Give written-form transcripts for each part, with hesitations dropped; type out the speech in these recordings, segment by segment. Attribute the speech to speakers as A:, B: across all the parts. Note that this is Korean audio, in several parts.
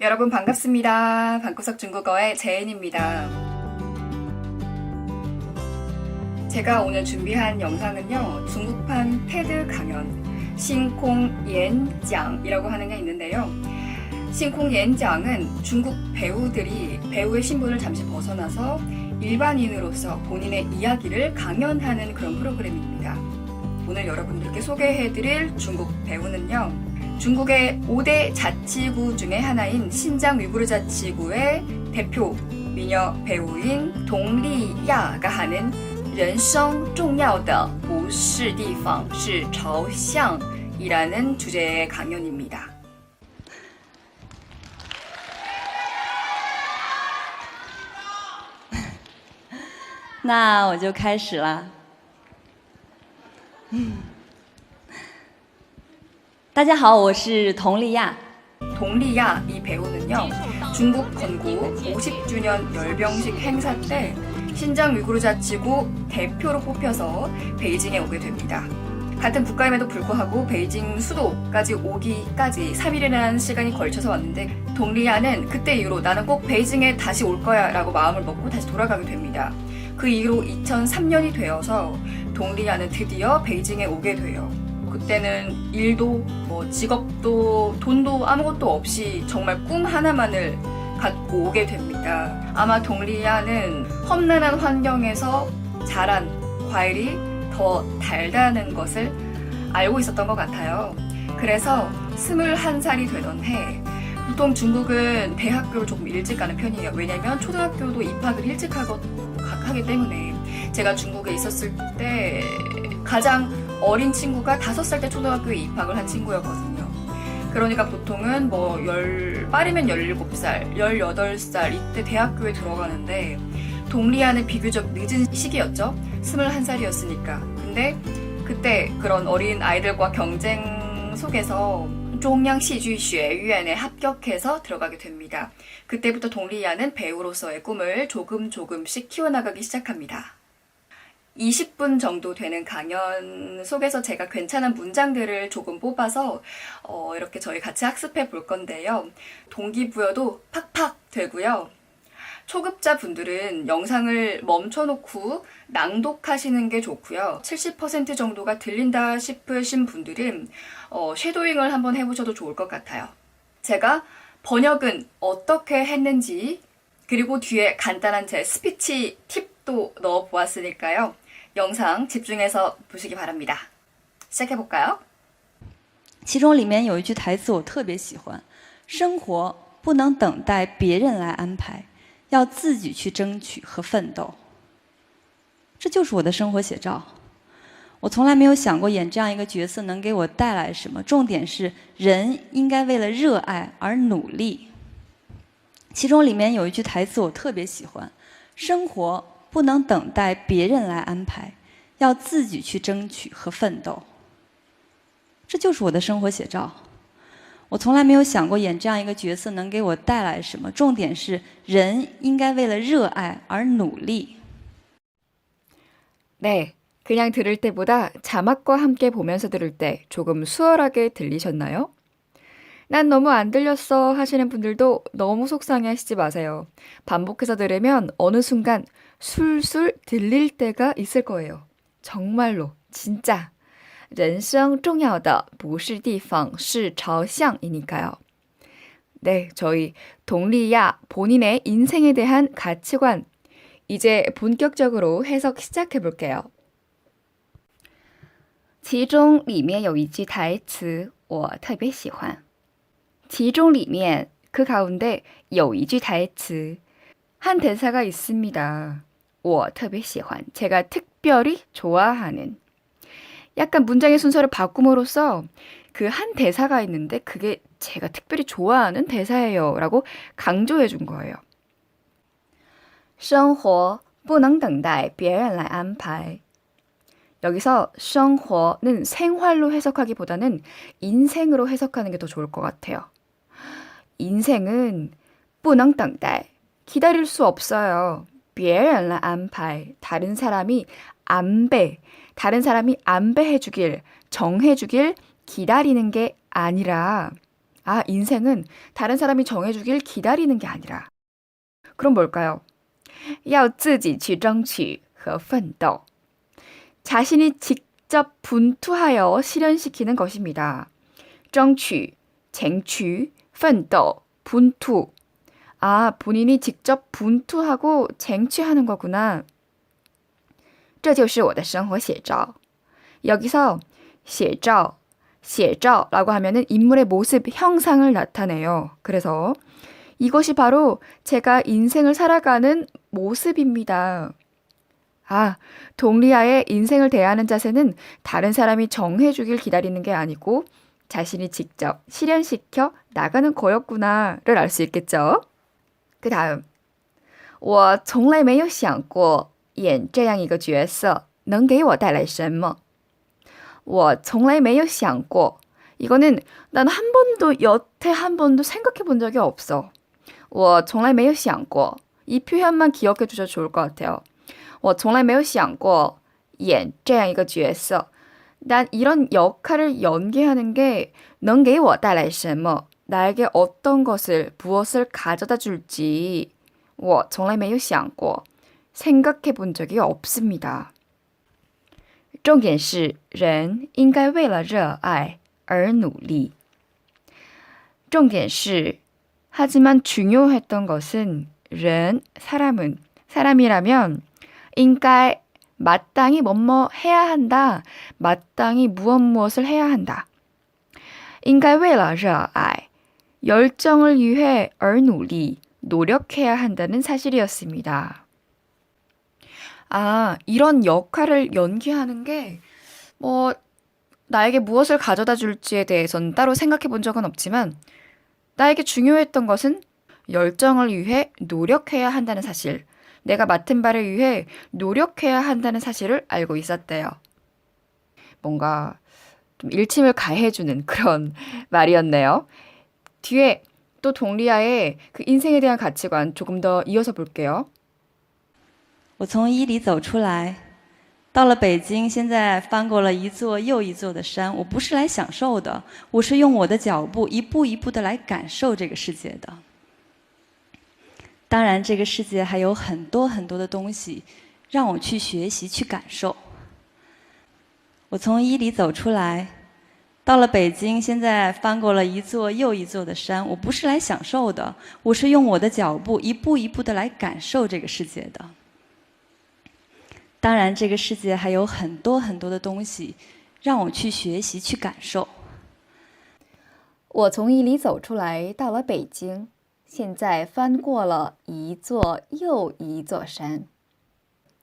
A: 여러분 반갑습니다. 방구석 중국어의 제인입니다. 제가 오늘 준비한 영상은요, 중국판 테드 강연 싱콩 연장이라고 하는 게 있는데요. 싱콩 연장은 중국 배우들이 배우의 신분을 잠시 벗어나서 일반인으로서 본인의 이야기를 강연하는 그런 프로그램입니다. 오늘 여러분들께 소개해드릴 중국 배우는요, 중국의 5대 자치구 중에 하나인 신장 위구르 자치구의 대표 미녀 배우인 동리야가 하는 人生重要的不是地方是朝向이라는 주제의 강연입니다.
B: 나我就开始了。大家好，我是佟丽娅。
A: 동리야 이 배우는요, 중국 건국 50주년 열병식 행사 때 신장 위구르 자치구 대표로 뽑혀서 베이징에 오게 됩니다. 같은 국가임에도 불구하고 베이징 수도까지 오기까지 3일이라는 시간이 걸쳐서 왔는데, 동리야는 그때 이후로 나는 꼭 베이징에 다시 올 거야 라고 마음을 먹고 다시 돌아가게 됩니다. 그 이후로 2003년이 되어서 동리야는 드디어 베이징에 오게 돼요. 그때는 일도 직업도 돈도 아무것도 없이 정말 꿈 하나만을 갖고 오게 됩니다. 아마 동리야는 험난한 환경에서 자란 과일이 더 달다는 것을 알고 있었던 것 같아요. 그래서 21살이 되던 해, 보통 중국은 대학교를 조금 일찍 가는 편이에요. 왜냐면 초등학교도 입학을 일찍 하기 때문에. 제가 중국에 있었을 때 가장 어린 친구가 5살 때 초등학교에 입학을 한 친구였거든요. 그러니까 보통은 빠르면 17살, 18살 이때 대학교에 들어가는데, 동리야는 비교적 늦은 시기였죠. 21살이었으니까. 근데 그때 그런 어린 아이들과 경쟁 속에서 중앙 시주学院에 합격해서 들어가게 됩니다. 그때부터 동리야는 배우로서의 꿈을 조금씩 키워나가기 시작합니다. 20분 정도 되는 강연 속에서 제가 괜찮은 문장들을 조금 뽑아서 이렇게 저희 같이 학습해 볼 건데요. 동기부여도 팍팍 되고요. 초급자 분들은 영상을 멈춰놓고 낭독하시는 게 좋고요. 70% 정도가 들린다 싶으신 분들은 쉐도잉을 한번 해보셔도 좋을 것 같아요. 제가 번역은 어떻게 했는지, 그리고 뒤에 간단한 제 스피치 팁도 넣어보았으니까요. 영상 집중해서 보시기 바랍니다. 시작해볼까요?
B: 其中里面有一句台词我特别喜欢：生活不能等待别人来安排，要自己去争取和奋斗。这就是我的生活写照。我从来没有想过演这样一个角色能给我带来什么，重点是人应该为了热爱而努力。其中里面有一句台词我特别喜欢：生活不能等待别人来安排，要自己去争取和奋斗。这就是我的生活写照。我从来没有想过演这样一个角色能给我带来什么，重点是人应该为了热爱而努力。
A: 네, 그냥 들을 때보다 자막과 함께 보면서 들을 때 조금 수월하게 들리셨나요? 난 너무 안 들렸어 하시는 분들도 너무 속상해하시지 마세요. 반복해서 들으면 어느 순간 술술 들릴 때가 있을 거예요. 정말로, 진짜. 人生重要的不是地方是朝向이니까요. 네, 저희 동리야 본인의 인생에 대한 가치관, 이제 본격적으로 해석 시작해 볼게요. 其中里面有一句台词我特别喜欢。其中里面그 가운데 有一句台词, 한 대사가 있습니다. 我特别喜欢, 제가 특별히 좋아하는. 약간 문장의 순서를 바꿈으로써 그 한 대사가 있는데 그게 제가 특별히 좋아하는 대사예요 라고 강조해 준 거예요. 生活不能等待别人来安排. 여기서 生活는 생활로 해석하기보다는 인생으로 해석하는 게 더 좋을 것 같아요. 인생은 不能等待, 기다릴 수 없어요. 别人来安排, 다른 사람이 다른 사람이 안배해주길, 정해주길 기다리는 게 아니라 아, 인생은 다른 사람이 정해주길 기다리는 게 아니라. 그럼 뭘까요? 要自己去争取和奋斗. 자신이 직접 분투하여 실현시키는 것입니다. 争取, 쟁취, 奋斗, 분투. 아, 본인이 직접 분투하고 쟁취하는 거구나. 这就是我的生活写照. 여기서 写照, 写照라고 하면은 인물의 모습, 형상을 나타내요. 그래서 이것이 바로 제가 인생을 살아가는 모습입니다. 아, 동리아의 인생을 대하는 자세는 다른 사람이 정해주길 기다리는 게 아니고 자신이 직접 실현시켜 나가는 거였구나를 알 수 있겠죠. 그 다음, 我从来没有想过演这样一个角色能给我带来什么。我从来没有想过. 이거는 난 한 번도 여태 한 번도 생각해 본 적이 없어. 我从来没有想过. 이 표현만 기억해 주셔도 좋을 것 같아요. 我从来没有想过演这样一个角色. 난 이런 역할을 연기하는 게能给我带来什么? 나에게 어떤 것을, 무엇을 가져다 줄지 我从来没有想过. 생각해 본 적이 없습니다. 重点是人应该为了热爱而努力. 重点是 하지만 중요했던 것은 人, 사람은, 사람이라면 应该 마땅히 뭐뭐 해야 한다. 마땅히 무엇을 해야 한다. 应该为了热爱 열정을 위해 而努力 노력해야 한다는 사실이었습니다. 아, 이런 역할을 연기하는 게 나에게 무엇을 가져다 줄지에 대해서는 따로 생각해 본 적은 없지만 나에게 중요했던 것은 열정을 위해 노력해야 한다는 사실, 내가 맡은 바를 위해 노력해야 한다는 사실을 알고 있었대요. 뭔가 좀 일침을 가해주는 그런 말이었네요. 뒤에 또 동리아의 그 인생에 대한 가치관 조금 더 이어서 볼게요.
B: 我从伊犁走出来，到了北京，现在翻过了一座又一座的山。我不是来享受的，我是用我的脚步一步一步的来感受这个世界的。当然，这个世界还有很多很多的东西让我去学习、去感受。我从伊犁走出来，到了北京，现在翻过了一座又一座的山。我不是来享受的，我是用我的脚步一步一步的来感受这个世界的。当然，这个世界还有很多很多的东西让我去学习、去感受。
A: 我从伊犁走出来，到了北京，现在翻过了一座又一座山。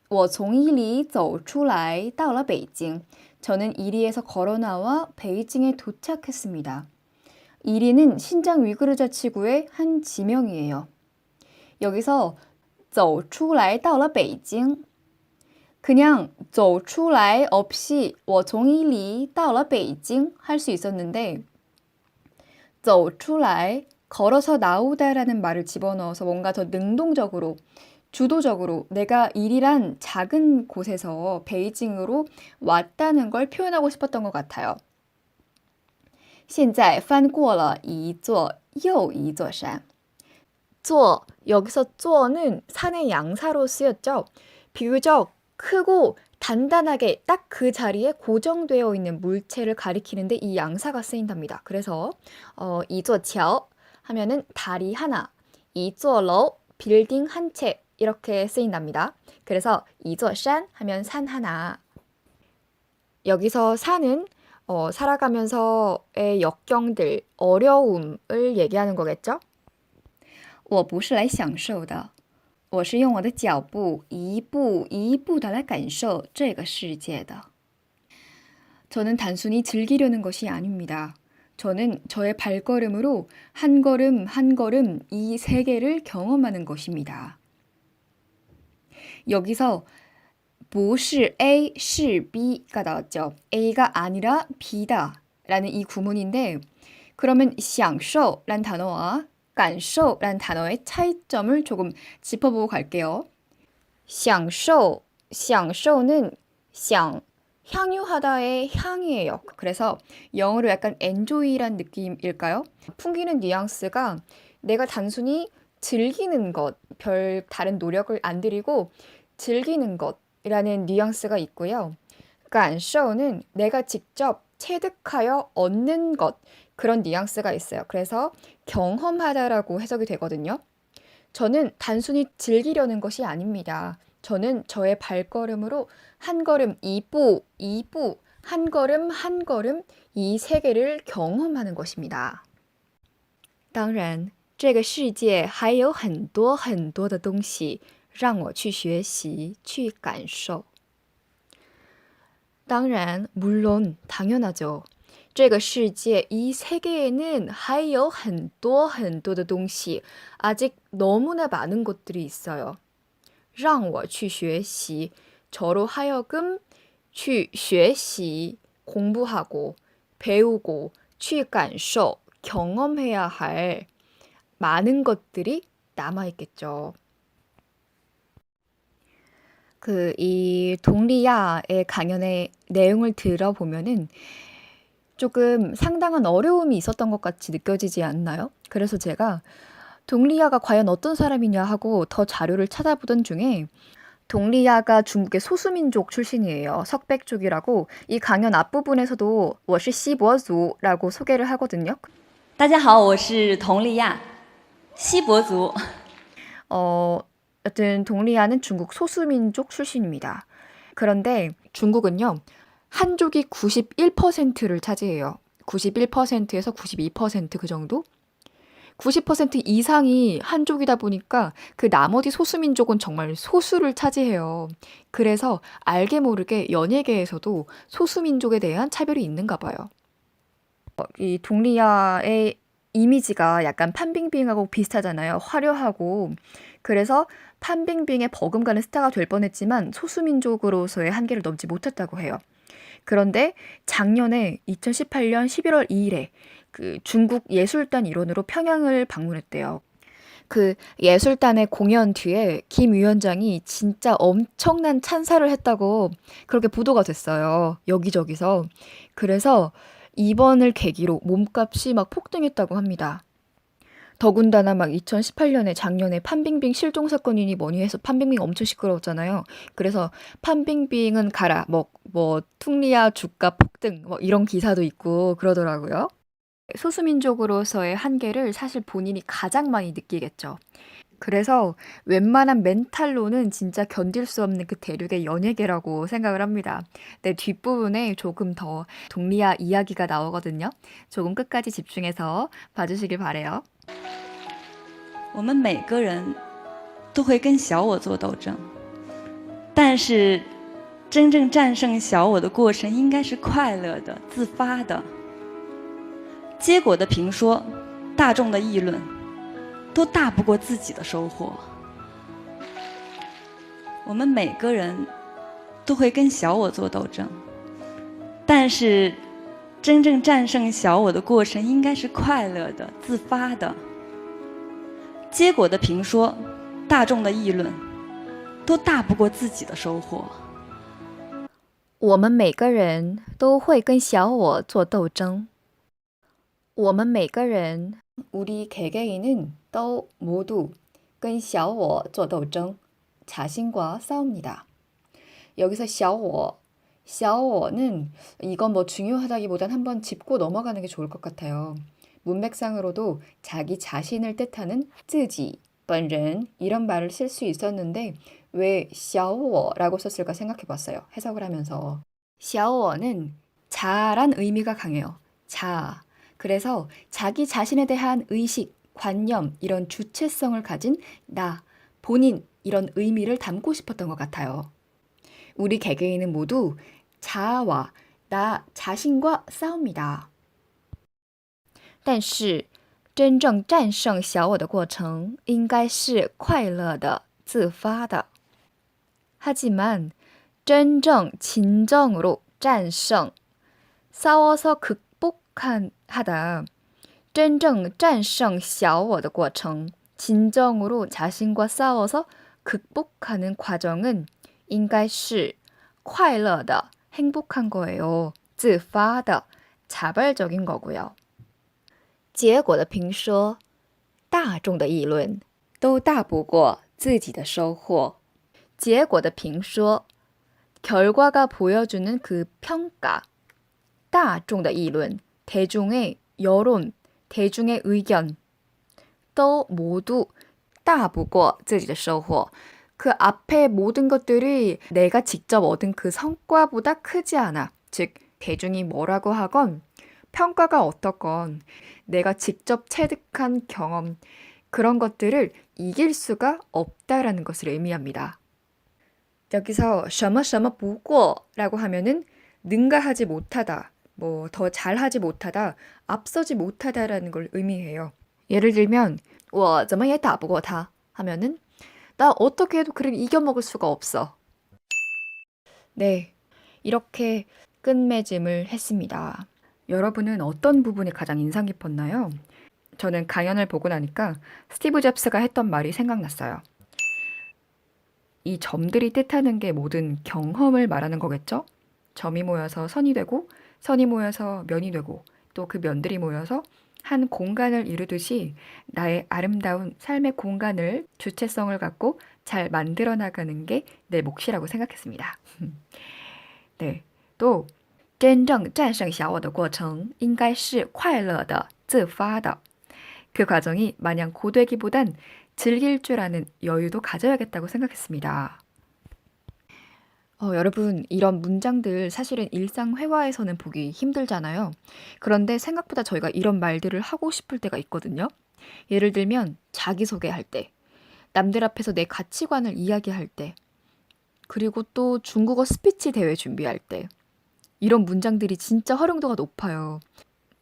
A: 我从伊犁走出来，到了北京。 저는 이리에서 걸어 나와 베이징에 도착했습니다. 이리는 신장 위구르 자치구의 한 지명이에요. 여기서 走出来到了北京 그냥 走出来 없이 我从伊犁到了北京 할 수 있었는데 走出来 걸어서 나오다라는 말을 집어넣어서 뭔가 더 능동적으로 주도적으로 내가 이리란 작은 곳에서 베이징으로 왔다는 걸 표현하고 싶었던 것 같아요. 现在翻过了一座又一座山. 座, 여기서 座는 산의 양사로 쓰였죠. 비교적 크고 단단하게 딱 그 자리에 고정되어 있는 물체를 가리키는데 이 양사가 쓰인답니다. 그래서 一座桥 하면은 다리 하나, 一座楼 빌딩 한 채 이렇게 쓰인답니다. 그래서 一座山 하면 산 하나. 여기서 산은 살아가면서의 역경들, 어려움을 얘기하는 거겠죠? 我不是来享受的，我是用我的脚步一步一步的来感受这个世界的. 저는 단순히 즐기려는 것이 아닙니다. 저는 저의 발걸음으로 한 걸음 한 걸음 이 세계를 경험하는 것입니다. 여기서 不是 A, 是 B가 나왔죠. A가 아니라 B다 라는 이 구문인데 그러면 享受란 단어와 感受란 단어의 차이점을 조금 짚어보고 갈게요. 享受, 享受는 享 향유하다의 향이에요. 그래서 영어로 약간 enjoy란 느낌일까요? 풍기는 뉘앙스가 내가 단순히 즐기는 것, 별 다른 노력을 안 들이고 즐기는 것이라는 뉘앙스가 있고요. 感受는 내가 직접 체득하여 얻는 것, 그런 뉘앙스가 있어요. 그래서 경험하다라고 해석이 되거든요. 저는 단순히 즐기려는 것이 아닙니다. 저는 저의 발걸음으로 한 걸음, 이步, 이步, 한 걸음, 한 걸음 이 세계를 경험하는 것입니다. 当然，这个世界还有很多很多的东西让我去学习、去感受。当然, 물론, 당연하죠. 这个世界, 이 세계에는 还有很多很多的东西, 아직 너무나 많은 것들이 있어요. 让我去学习, 저로 하여금 去学习, 공부하고, 배우고, 去感受, 경험해야 할 많은 것들이 남아있겠죠. 이 동리야의 강연의 내용을 들어보면은 조금 상당한 어려움이 있었던 것 같이 느껴지지 않나요? 그래서 제가 동리야가 과연 어떤 사람이냐 하고 더 자료를 찾아보던 중에 동리야가 중국의 소수민족 출신이에요. 석백족이라고 이 강연 앞부분에서도 我是西伯族라고 소개를 하거든요.
B: 大家好，我是佟丽娅，锡伯族。
A: 여튼 동리아는 중국 소수민족 출신입니다. 그런데 중국은요, 한족이 91%를 차지해요. 91%에서 92%그 정도? 90% 이상이 한족이다 보니까 그 나머지 소수민족은 정말 소수를 차지해요. 그래서 알게 모르게 연예계에서도 소수민족에 대한 차별이 있는가 봐요. 이 동리아의 이미지가 약간 판빙빙하고 비슷하잖아요. 화려하고. 그래서 판빙빙의 버금가는 스타가 될 뻔했지만 소수민족으로서의 한계를 넘지 못했다고 해요. 그런데 작년에 2018년 11월 2일에 그 중국 예술단 일원으로 평양을 방문했대요. 그 예술단의 공연 뒤에 김 위원장이 진짜 엄청난 찬사를 했다고 그렇게 보도가 됐어요. 여기저기서. 그래서 이번을 계기로 몸값이 막 폭등했다고 합니다. 더군다나 막 2018년에 작년에 판빙빙 실종 사건이니 뭐니 해서 판빙빙 엄청 시끄러웠잖아요. 그래서 판빙빙은 가라, 퉁리아 주가 폭등, 이런 기사도 있고 그러더라고요. 소수민족으로서의 한계를 사실 본인이 가장 많이 느끼겠죠. 그래서 웬만한 멘탈로는 진짜 견딜 수 없는 그 대륙의 연예계라고 생각을 합니다. 네, 뒷부분에 조금 더 동리아 이야기가 나오거든요. 조금 끝까지 집중해서 봐주시길 바래요.
B: 我们每个人都会跟小我做斗争，但是真正战胜小我的过程应该是快乐的、自发的。结果的评说、大众的议论，都大不过自己的收获。我们每个人都会跟小我做斗争，但是真正战胜小我的过程应该是快乐的、自发的。结果的评说、大众的议论，都大不过自己的收获。
A: 我们每个人都会跟小我做斗争。我们每个人, 우리 개개인은 또 모두 跟小我做斗争, 자신과 싸웁니다. 여기서 小我, 小我는 이건 중요하다기보단 한번 짚고 넘어가는 게 좋을 것 같아요. 문맥상으로도 자기 자신을 뜻하는 自己, 本人 이런 말을 쓸 수 있었는데 왜 小我라고 썼을까 생각해 봤어요. 해석을 하면서. 小我는 자란 의미가 강해요. 자. 그래서 자기 자신에 대한 의식, 관념, 이런 주체성을 가진 나, 본인 이런 의미를 담고 싶었던 것 같아요. 우리 개개인은 모두 자아와 나 자신과 싸웁니다. 但是真正战胜小我的过程应该是快乐的、自发的. 하지만 真正 진정으로 战胜 싸워서 극복하다. 真正战胜小我的过程 진정으로 자신과 싸워서 극복하는 과정은 应该是快乐的、 행복한 거예요. 自发的 자발적인 거고요. 结果的评说大众的议论都大不过自己的收获. 结果的评说 결과가 보여주는 그 평가. 大众的议论 대중의 여론, 대중의 의견. 또 모두 大不过自己的收获. 그 앞에 모든 것들이 내가 직접 얻은 그 성과보다 크지 않아. 즉 대중이 뭐라고 하건 평가가 어떻건 내가 직접 체득한 경험, 그런 것들을 이길 수가 없다라는 것을 의미합니다. 여기서 什么什么不过라고 하면은 능가하지 못하다, 뭐 더 잘하지 못하다, 앞서지 못하다라는 걸 의미해요. 예를 들면 我怎么也打不过他 하면은 나 어떻게 해도 그를 이겨먹을 수가 없어. 네, 이렇게 끝맺음을 했습니다. 여러분은 어떤 부분이 가장 인상 깊었나요? 저는 강연을 보고 나니까 스티브 잡스가 했던 말이 생각났어요. 이 점들이 뜻하는 게 모든 경험을 말하는 거겠죠? 점이 모여서 선이 되고, 선이 모여서 면이 되고, 또 그 면들이 모여서 한 공간을 이루듯이 나의 아름다운 삶의 공간을, 주체성을 갖고 잘 만들어 나가는 게 내 몫이라고 생각했습니다. 네, 또 真正战胜小我的过程应该是快乐的自发的. 그 과정이 마냥 고되기보단 즐길 줄 아는 여유도 가져야겠다고 생각했습니다. 여러분, 이런 문장들 사실은 일상 회화에서는 보기 힘들잖아요. 그런데 생각보다 저희가 이런 말들을 하고 싶을 때가 있거든요. 예를 들면 자기소개할 때, 남들 앞에서 내 가치관을 이야기할 때, 그리고 또 중국어 스피치 대회 준비할 때, 이런 문장들이 진짜 활용도가 높아요.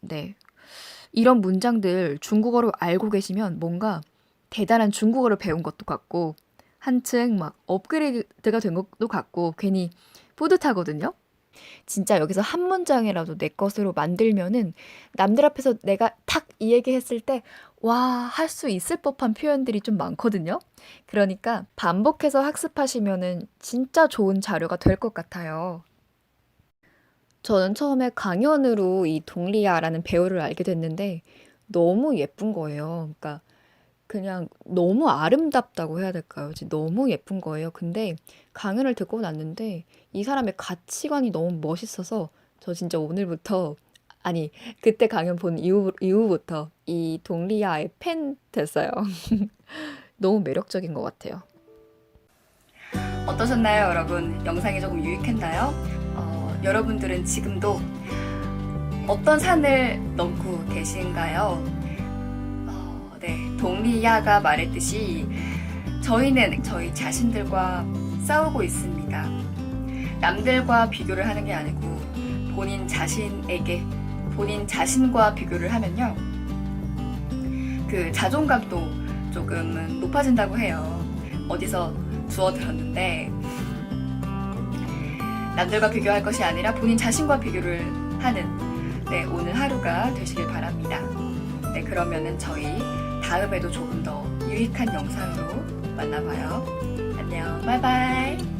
A: 네, 이런 문장들 중국어로 알고 계시면 뭔가 대단한 중국어를 배운 것도 같고 한층 막 업그레이드가 된 것도 같고 괜히 뿌듯하거든요. 진짜 여기서 한 문장이라도 내 것으로 만들면은 남들 앞에서 내가 탁 이 얘기했을 때 와, 할 수 있을 법한 표현들이 좀 많거든요. 그러니까 반복해서 학습하시면은 진짜 좋은 자료가 될 것 같아요. 저는 처음에 강연으로 이 동리아라는 배우를 알게 됐는데 너무 예쁜 거예요. 그러니까 그냥 너무 아름답다고 해야 될까요? 너무 예쁜 거예요. 근데 강연을 듣고 났는데 이 사람의 가치관이 너무 멋있어서 저 진짜 오늘부터, 아니 그때 강연 본 이후부터 이 동리아의 팬 됐어요. 너무 매력적인 것 같아요. 어떠셨나요, 여러분? 영상이 조금 유익했나요? 여러분들은 지금도 어떤 산을 넘고 계신가요? 네, 동리야가 말했듯이 저희는 저희 자신들과 싸우고 있습니다. 남들과 비교를 하는 게 아니고 본인 자신에게, 본인 자신과 비교를 하면요, 그 자존감도 조금은 높아진다고 해요. 어디서 주워 들었는데 남들과 비교할 것이 아니라 본인 자신과 비교를 하는, 네, 오늘 하루가 되시길 바랍니다. 네, 그러면은 저희 다음에도 조금 더 유익한 영상으로 만나봐요. 안녕, 바이바이.